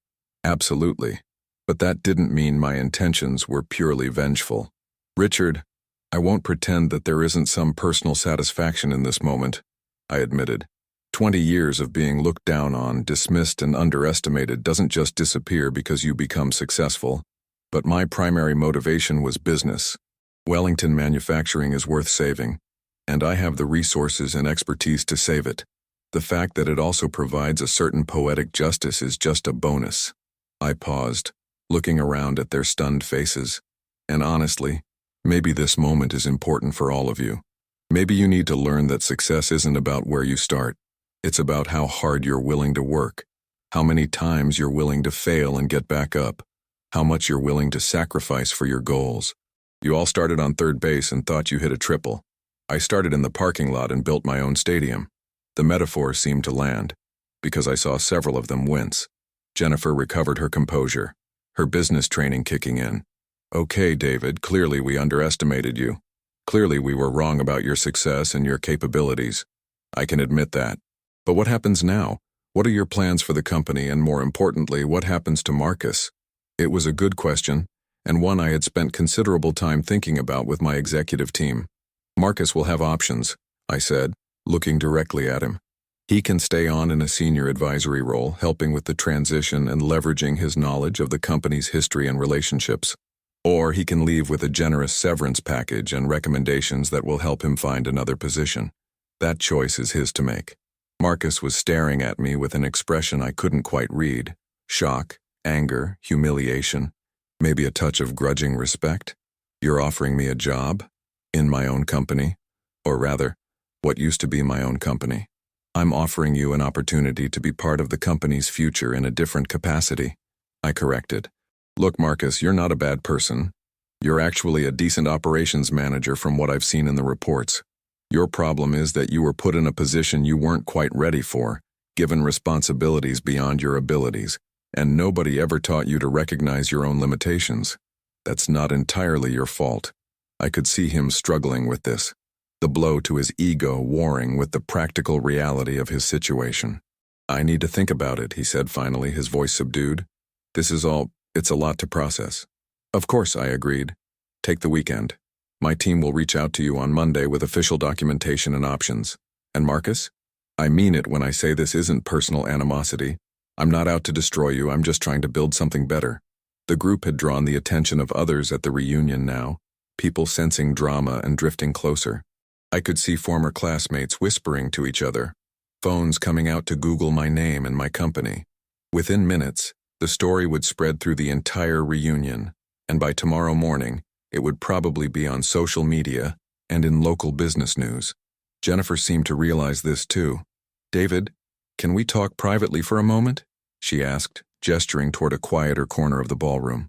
Absolutely. But that didn't mean my intentions were purely vengeful. Richard, I won't pretend that there isn't some personal satisfaction in this moment, I admitted. 20 years of being looked down on, dismissed, and underestimated doesn't just disappear because you become successful. But my primary motivation was business. Wellington Manufacturing is worth saving, and I have the resources and expertise to save it. The fact that it also provides a certain poetic justice is just a bonus. I paused, looking around at their stunned faces. And honestly, maybe this moment is important for all of you. Maybe you need to learn that success isn't about where you start. It's about how hard you're willing to work, how many times you're willing to fail and get back up, how much you're willing to sacrifice for your goals. You all started on third base and thought you hit a triple. I started in the parking lot and built my own stadium. The metaphor seemed to land, because I saw several of them wince. Jennifer recovered her composure, her business training kicking in. Okay, David, clearly we underestimated you. Clearly we were wrong about your success and your capabilities. I can admit that. But what happens now? What are your plans for the company, and more importantly, what happens to Marcus? It was a good question, and one I had spent considerable time thinking about with my executive team. Marcus will have options, I said, looking directly at him. He can stay on in a senior advisory role, helping with the transition and leveraging his knowledge of the company's history and relationships. Or he can leave with a generous severance package and recommendations that will help him find another position. That choice is his to make. Marcus was staring at me with an expression I couldn't quite read. Shock, anger, humiliation, maybe a touch of grudging respect. You're offering me a job? In my own company? Or rather, what used to be my own company. I'm offering you an opportunity to be part of the company's future in a different capacity. I corrected. Look, Marcus, you're not a bad person. You're actually a decent operations manager from what I've seen in the reports. Your problem is that you were put in a position you weren't quite ready for, given responsibilities beyond your abilities, and nobody ever taught you to recognize your own limitations. That's not entirely your fault. I could see him struggling with this, the blow to his ego warring with the practical reality of his situation. I need to think about it, he said finally, his voice subdued. It's a lot to process. Of course, I agreed. Take the weekend. My team will reach out to you on Monday with official documentation and options. And Marcus? I mean it when I say this isn't personal animosity. I'm not out to destroy you, I'm just trying to build something better. The group had drawn the attention of others at the reunion now, people sensing drama and drifting closer. I could see former classmates whispering to each other, phones coming out to Google my name and my company. Within minutes, the story would spread through the entire reunion, and by tomorrow morning, it would probably be on social media and in local business news. Jennifer seemed to realize this too. David, can we talk privately for a moment? She asked, gesturing toward a quieter corner of the ballroom.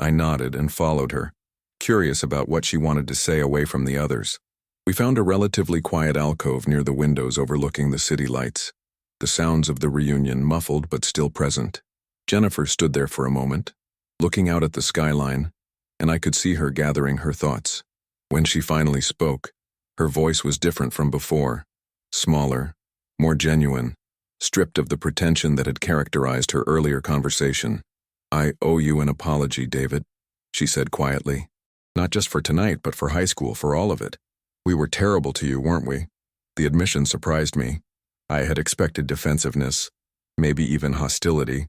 I nodded and followed her, curious about what she wanted to say away from the others. We found a relatively quiet alcove near the windows overlooking the city lights, the sounds of the reunion muffled but still present. Jennifer stood there for a moment, looking out at the skyline, and I could see her gathering her thoughts. When she finally spoke, her voice was different from before, smaller, more genuine, stripped of the pretension that had characterized her earlier conversation. I owe you an apology, David, she said quietly. Not just for tonight, but for high school, for all of it. We were terrible to you, weren't we? The admission surprised me. I had expected defensiveness, maybe even hostility,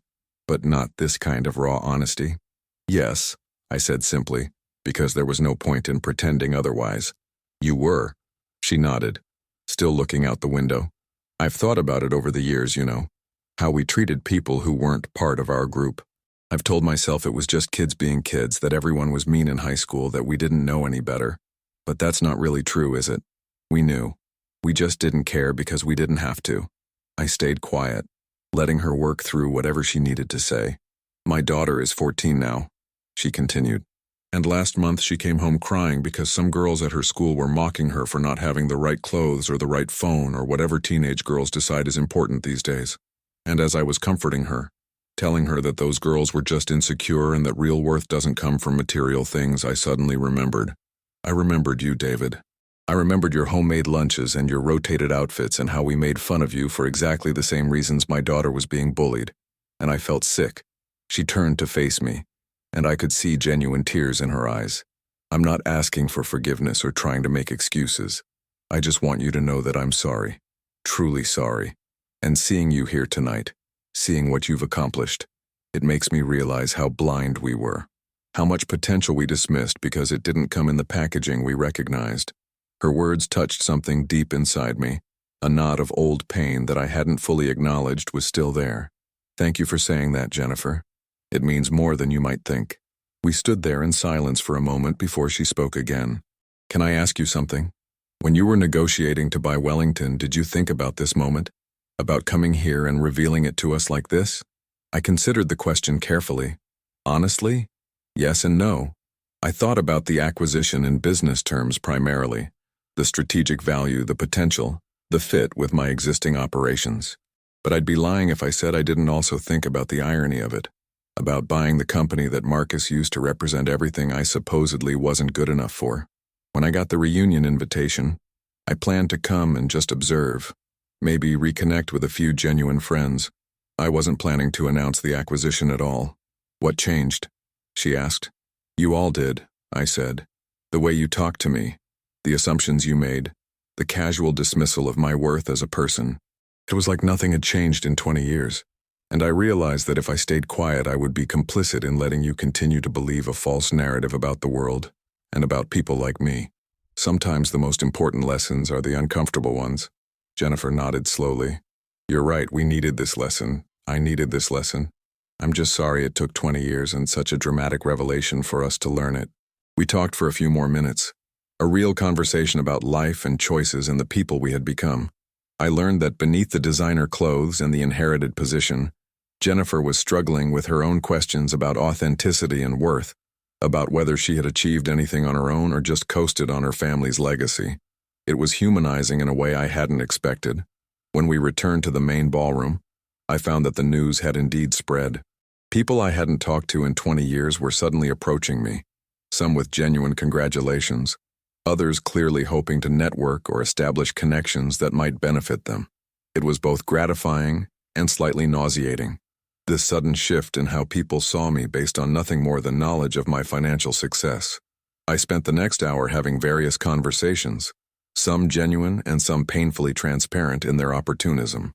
but not this kind of raw honesty. Yes, I said simply, because there was no point in pretending otherwise. You were. She nodded, still looking out the window. I've thought about it over the years, how we treated people who weren't part of our group. I've told myself it was just kids being kids, that everyone was mean in high school, that we didn't know any better. But that's not really true, is it? We knew. We just didn't care because we didn't have to. I stayed quiet, letting her work through whatever she needed to say. My daughter is 14 now, she continued. And last month she came home crying because some girls at her school were mocking her for not having the right clothes or the right phone or whatever teenage girls decide is important these days. And as I was comforting her, telling her that those girls were just insecure and that real worth doesn't come from material things, I suddenly remembered. I remembered you, David. I remembered your homemade lunches and your rotated outfits and how we made fun of you for exactly the same reasons my daughter was being bullied. And I felt sick. She turned to face me, and I could see genuine tears in her eyes. I'm not asking for forgiveness or trying to make excuses. I just want you to know that I'm sorry. Truly sorry. And seeing you here tonight, seeing what you've accomplished, it makes me realize how blind we were. How much potential we dismissed because it didn't come in the packaging we recognized. Her words touched something deep inside me. A knot of old pain that I hadn't fully acknowledged was still there. Thank you for saying that, Jennifer. It means more than you might think. We stood there in silence for a moment before she spoke again. Can I ask you something? When you were negotiating to buy Wellington, did you think about this moment? About coming here and revealing it to us like this? I considered the question carefully. Honestly? Yes and no. I thought about the acquisition in business terms primarily, the strategic value, the potential, the fit with my existing operations. But I'd be lying if I said I didn't also think about the irony of it, about buying the company that Marcus used to represent everything I supposedly wasn't good enough for. When I got the reunion invitation, I planned to come and just observe, maybe reconnect with a few genuine friends. I wasn't planning to announce the acquisition at all. What changed? She asked. You all did, I said. The way you talked to me, the assumptions you made, the casual dismissal of my worth as a person. It was like nothing had changed in 20 years. And I realized that if I stayed quiet, I would be complicit in letting you continue to believe a false narrative about the world and about people like me. Sometimes the most important lessons are the uncomfortable ones. Jennifer nodded slowly. You're right, we needed this lesson. I needed this lesson. I'm just sorry it took 20 years and such a dramatic revelation for us to learn it. We talked for a few more minutes. A real conversation about life and choices and the people we had become. I learned that beneath the designer clothes and the inherited position, Jennifer was struggling with her own questions about authenticity and worth, about whether she had achieved anything on her own or just coasted on her family's legacy. It was humanizing in a way I hadn't expected. When we returned to the main ballroom, I found that the news had indeed spread. People I hadn't talked to in 20 years were suddenly approaching me, some with genuine congratulations, others clearly hoping to network or establish connections that might benefit them. It was both gratifying and slightly nauseating. This sudden shift in how people saw me based on nothing more than knowledge of my financial success. I spent the next hour having various conversations, some genuine and some painfully transparent in their opportunism.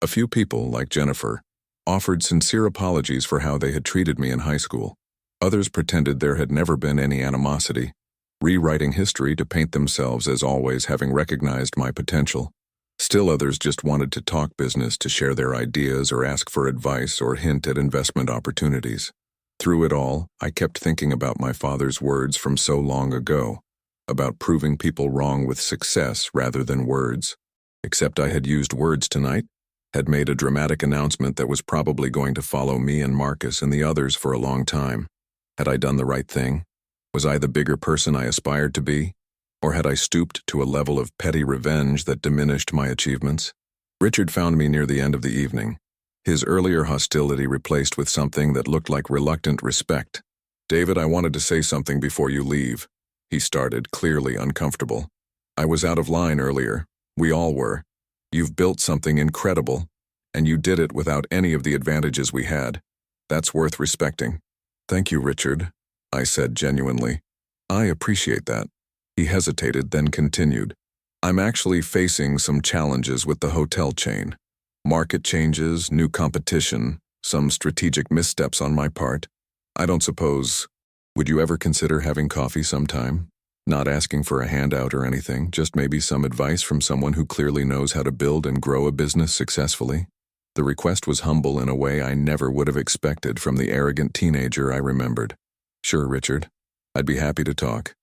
A few people, like Jennifer, offered sincere apologies for how they had treated me in high school. Others pretended there had never been any animosity, rewriting history to paint themselves as always having recognized my potential. Still others just wanted to talk business, to share their ideas or ask for advice or hint at investment opportunities. Through it all, I kept thinking about my father's words from so long ago, about proving people wrong with success rather than words. Except I had used words tonight, had made a dramatic announcement that was probably going to follow me and Marcus and the others for a long time. Had I done the right thing? Was I the bigger person I aspired to be? Or had I stooped to a level of petty revenge that diminished my achievements? Richard found me near the end of the evening, his earlier hostility replaced with something that looked like reluctant respect. "David, I wanted to say something before you leave," he started, clearly uncomfortable. "I was out of line earlier. We all were. You've built something incredible, and you did it without any of the advantages we had. That's worth respecting." "Thank you, Richard," I said genuinely. "I appreciate that." He hesitated, then continued. "I'm actually facing some challenges with the hotel chain. Market changes, new competition, some strategic missteps on my part. I don't suppose... Would you ever consider having coffee sometime? Not asking for a handout or anything, just maybe some advice from someone who clearly knows how to build and grow a business successfully." The request was humble in a way I never would have expected from the arrogant teenager I remembered. "Sure, Richard. I'd be happy to talk.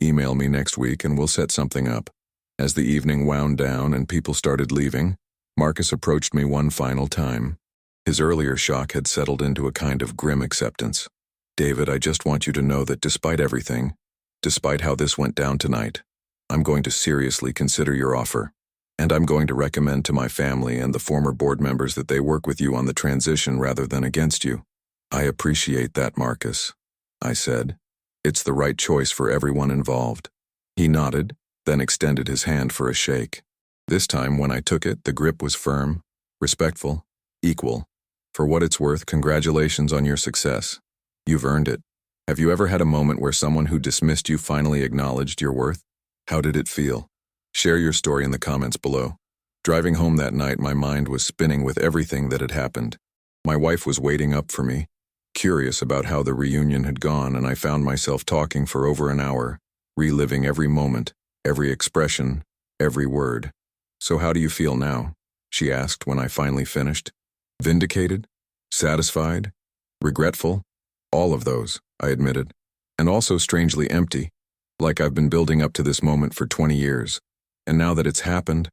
Email me next week and we'll set something up." As the evening wound down and people started leaving, Marcus approached me one final time. His earlier shock had settled into a kind of grim acceptance. "David, I just want you to know that despite everything, despite how this went down tonight, I'm going to seriously consider your offer. And I'm going to recommend to my family and the former board members that they work with you on the transition rather than against you." "I appreciate that, Marcus," I said. "It's the right choice for everyone involved." He nodded, then extended his hand for a shake. This time, when I took it, the grip was firm, respectful, equal. "For what it's worth, congratulations on your success. You've earned it. Have you ever had a moment where someone who dismissed you finally acknowledged your worth? How did it feel? Share your story in the comments below." Driving home that night, my mind was spinning with everything that had happened. My wife was waiting up for me, curious about how the reunion had gone, and I found myself talking for over an hour, reliving every moment, every expression, every word. "So how do you feel now?" she asked when I finally finished. "Vindicated? Satisfied? Regretful? All of those," I admitted. "And also strangely empty, like I've been building up to this moment for 20 years. And now that it's happened,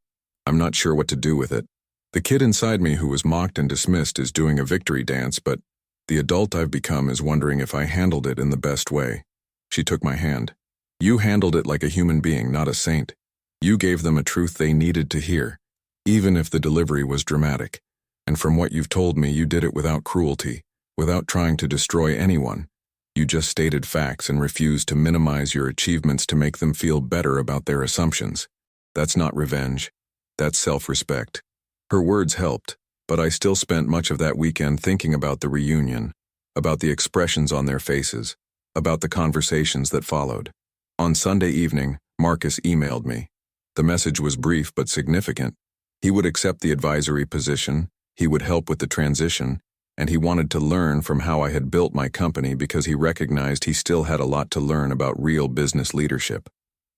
I'm not sure what to do with it. The kid inside me who was mocked and dismissed is doing a victory dance, but the adult I've become is wondering if I handled it in the best way." She took my hand. "You handled it like a human being, not a saint. You gave them a truth they needed to hear, even if the delivery was dramatic. And from what you've told me, you did it without cruelty, without trying to destroy anyone. You just stated facts and refused to minimize your achievements to make them feel better about their assumptions. That's not revenge. That's self-respect." Her words helped, but I still spent much of that weekend thinking about the reunion, about the expressions on their faces, about the conversations that followed. On Sunday evening, Marcus emailed me. The message was brief but significant. He would accept the advisory position, he would help with the transition, and he wanted to learn from how I had built my company because he recognized he still had a lot to learn about real business leadership.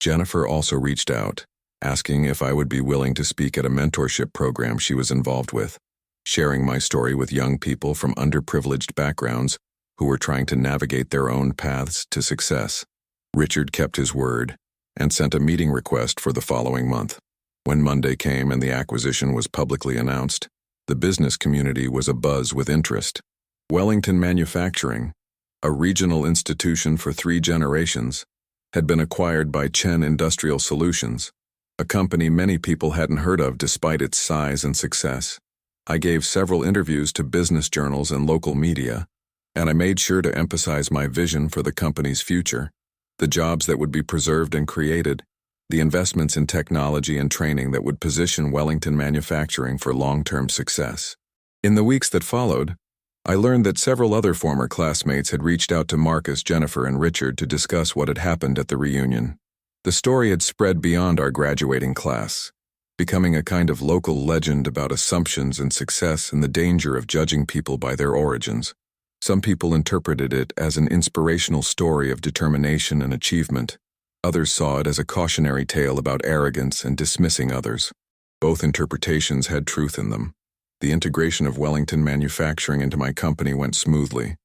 Jennifer also reached out, asking if I would be willing to speak at a mentorship program she was involved with, sharing my story with young people from underprivileged backgrounds who were trying to navigate their own paths to success. Richard kept his word and sent a meeting request for the following month. When Monday came and the acquisition was publicly announced, the business community was abuzz with interest. Wellington Manufacturing, a regional institution for 3 generations, had been acquired by Chen Industrial Solutions, a company many people hadn't heard of despite its size and success. I gave several interviews to business journals and local media, and I made sure to emphasize my vision for the company's future, the jobs that would be preserved and created, the investments in technology and training that would position Wellington Manufacturing for long-term success. In the weeks that followed, I learned that several other former classmates had reached out to Marcus, Jennifer, and Richard to discuss what had happened at the reunion. The story had spread beyond our graduating class, becoming a kind of local legend about assumptions and success and the danger of judging people by their origins. Some people interpreted it as an inspirational story of determination and achievement. Others saw it as a cautionary tale about arrogance and dismissing others. Both interpretations had truth in them. The integration of Wellington Manufacturing into my company went smoothly,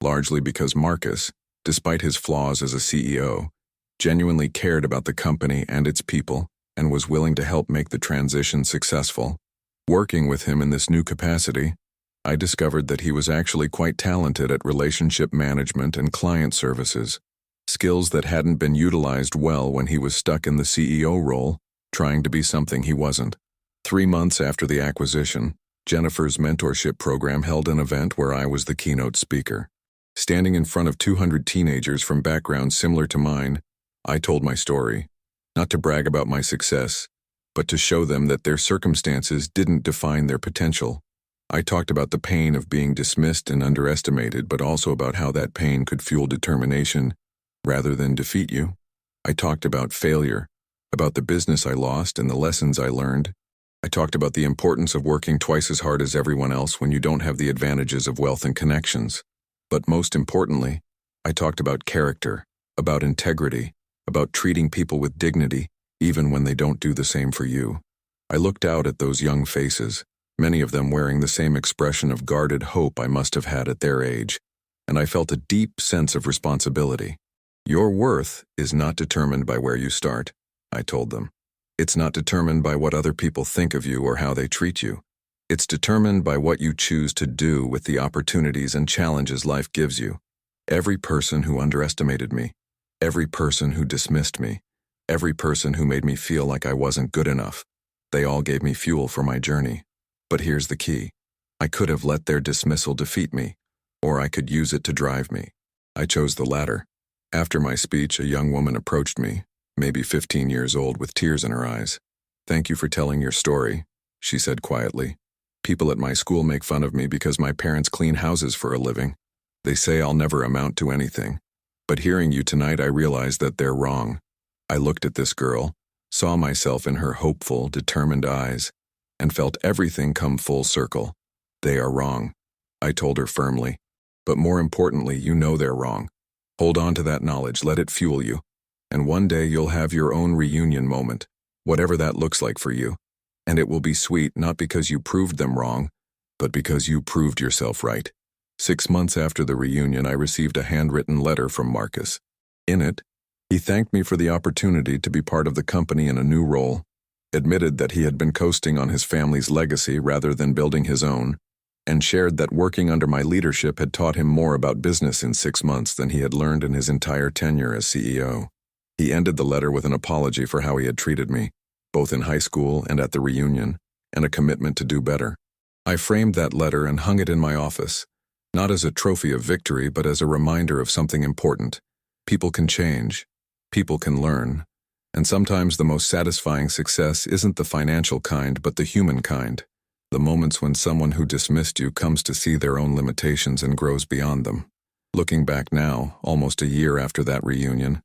largely because Marcus, despite his flaws as a CEO, genuinely cared about the company and its people and was willing to help make the transition successful. Working with him in this new capacity, I discovered that he was actually quite talented at relationship management and client services, skills that hadn't been utilized well when he was stuck in the CEO role, trying to be something he wasn't. 3 months after the acquisition, Jennifer's mentorship program held an event where I was the keynote speaker. Standing in front of 200 teenagers from backgrounds similar to mine, I told my story, not to brag about my success, but to show them that their circumstances didn't define their potential. I talked about the pain of being dismissed and underestimated, but also about how that pain could fuel determination rather than defeat you. I talked about failure, about the business I lost and the lessons I learned. I talked about the importance of working twice as hard as everyone else when you don't have the advantages of wealth and connections. But most importantly, I talked about character, about integrity, about treating people with dignity, even when they don't do the same for you. I looked out at those young faces, many of them wearing the same expression of guarded hope I must have had at their age, and I felt a deep sense of responsibility. Your worth is not determined by where you start, I told them. It's not determined by what other people think of you or how they treat you. It's determined by what you choose to do with the opportunities and challenges life gives you. Every person who underestimated me, every person who dismissed me, every person who made me feel like I wasn't good enough, they all gave me fuel for my journey. But here's the key. I could have let their dismissal defeat me, or I could use it to drive me. I chose the latter. After my speech, a young woman approached me, maybe 15 years old, with tears in her eyes. "Thank you for telling your story," she said quietly. "People at my school make fun of me because my parents clean houses for a living. They say I'll never amount to anything. But hearing you tonight, I realize that they're wrong." I looked at this girl, saw myself in her hopeful, determined eyes, and felt everything come full circle. "They are wrong," I told her firmly. "But more importantly, you know they're wrong. Hold on to that knowledge, let it fuel you. And one day you'll have your own reunion moment, whatever that looks like for you. And it will be sweet not because you proved them wrong, but because you proved yourself right." 6 months after the reunion, I received a handwritten letter from Marcus. In it, he thanked me for the opportunity to be part of the company in a new role, admitted that he had been coasting on his family's legacy rather than building his own, and shared that working under my leadership had taught him more about business in 6 months than he had learned in his entire tenure as CEO. He ended the letter with an apology for how he had treated me, both in high school and at the reunion, and a commitment to do better. I framed that letter and hung it in my office, not as a trophy of victory, but as a reminder of something important. People can change, people can learn, and sometimes the most satisfying success isn't the financial kind, but the human kind. The moments when someone who dismissed you comes to see their own limitations and grows beyond them. Looking back now, almost a year after that reunion,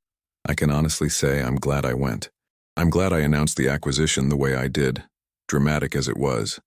I can honestly say I'm glad I went. I'm glad I announced the acquisition the way I did, dramatic as it was.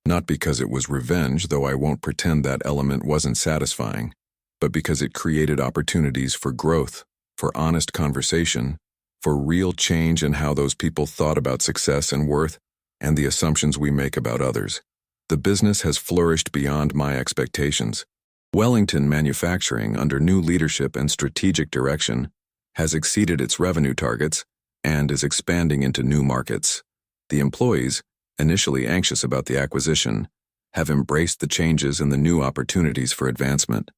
Not because it was revenge, though I won't pretend that element wasn't satisfying, but because it created opportunities for growth, for honest conversation, for real change in how those people thought about success and worth, and the assumptions we make about others. The business has flourished beyond my expectations. Wellington Manufacturing, under new leadership and strategic direction, has exceeded its revenue targets and is expanding into new markets. The employees, initially anxious about the acquisition, have embraced the changes and the new opportunities for advancement.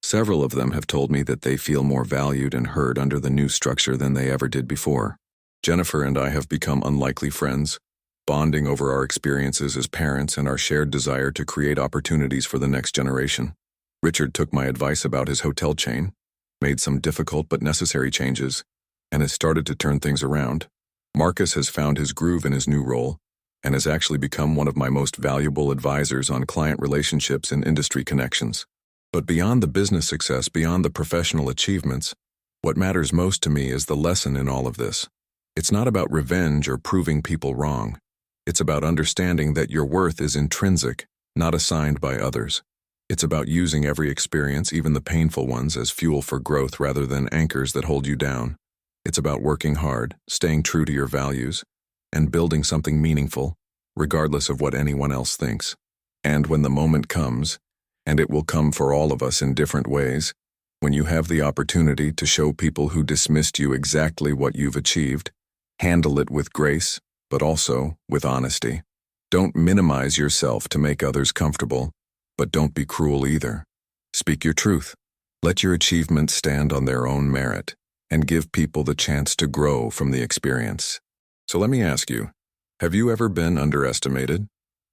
Several of them have told me that they feel more valued and heard under the new structure than they ever did before. Jennifer and I have become unlikely friends, bonding over our experiences as parents and our shared desire to create opportunities for the next generation. Richard took my advice about his hotel chain, made some difficult but necessary changes, and has started to turn things around. Marcus has found his groove in his new role and has actually become one of my most valuable advisors on client relationships and industry connections. But beyond the business success, beyond the professional achievements, what matters most to me is the lesson in all of this. It's not about revenge or proving people wrong. It's about understanding that your worth is intrinsic, not assigned by others. It's about using every experience, even the painful ones, as fuel for growth rather than anchors that hold you down. It's about working hard, staying true to your values, and building something meaningful, regardless of what anyone else thinks. And when the moment comes, and it will come for all of us in different ways, when you have the opportunity to show people who dismissed you exactly what you've achieved, handle it with grace, but also with honesty. Don't minimize yourself to make others comfortable, but don't be cruel either. Speak your truth. Let your achievements stand on their own merit, and give people the chance to grow from the experience. So let me ask you, have you ever been underestimated?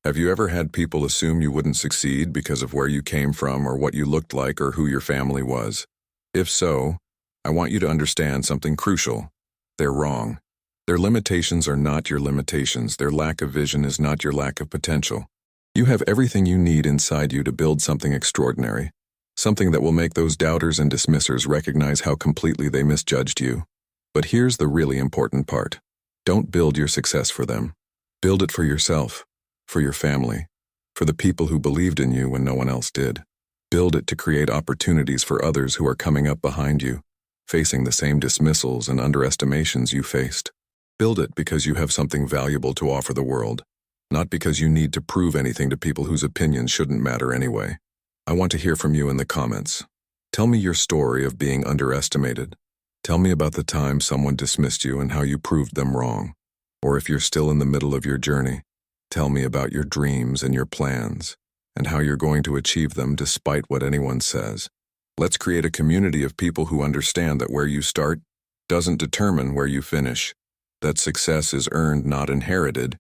Have you ever had people assume you wouldn't succeed because of where you came from or what you looked like or who your family was? If so, I want you to understand something crucial. They're wrong. Their limitations are not your limitations. Their lack of vision is not your lack of potential. You have everything you need inside you to build something extraordinary, something that will make those doubters and dismissers recognize how completely they misjudged you. But here's the really important part. Don't build your success for them. Build it for yourself, for your family, for the people who believed in you when no one else did. Build it to create opportunities for others who are coming up behind you, facing the same dismissals and underestimations you faced. Build it because you have something valuable to offer the world, not because you need to prove anything to people whose opinions shouldn't matter anyway. I want to hear from you in the comments. Tell me your story of being underestimated. Tell me about the time someone dismissed you and how you proved them wrong. Or if you're still in the middle of your journey, tell me about your dreams and your plans, and how you're going to achieve them despite what anyone says. Let's create a community of people who understand that where you start doesn't determine where you finish, that success is earned, not inherited,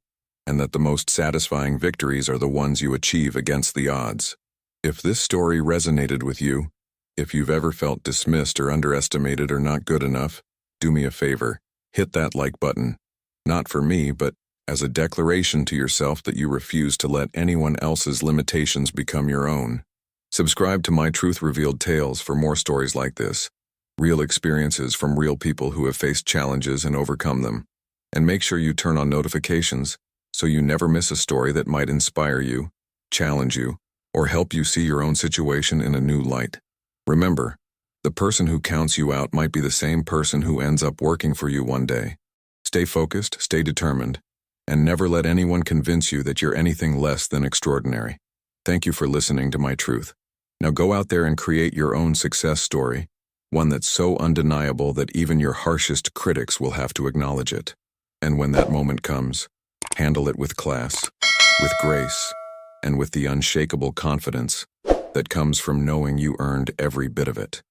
and that the most satisfying victories are the ones you achieve against the odds. If this story resonated with you, if you've ever felt dismissed or underestimated or not good enough, do me a favor, hit that like button. Not for me, but as a declaration to yourself that you refuse to let anyone else's limitations become your own. Subscribe to My Truth Revealed Tales for more stories like this, real experiences from real people who have faced challenges and overcome them. And make sure you turn on notifications so you never miss a story that might inspire you, challenge you, or help you see your own situation in a new light. Remember, the person who counts you out might be the same person who ends up working for you one day. Stay focused, stay determined, and never let anyone convince you that you're anything less than extraordinary. Thank you for listening to My Truth. Now go out there and create your own success story, one that's so undeniable that even your harshest critics will have to acknowledge it. And when that moment comes, handle it with class, with grace, and with the unshakable confidence that comes from knowing you earned every bit of it.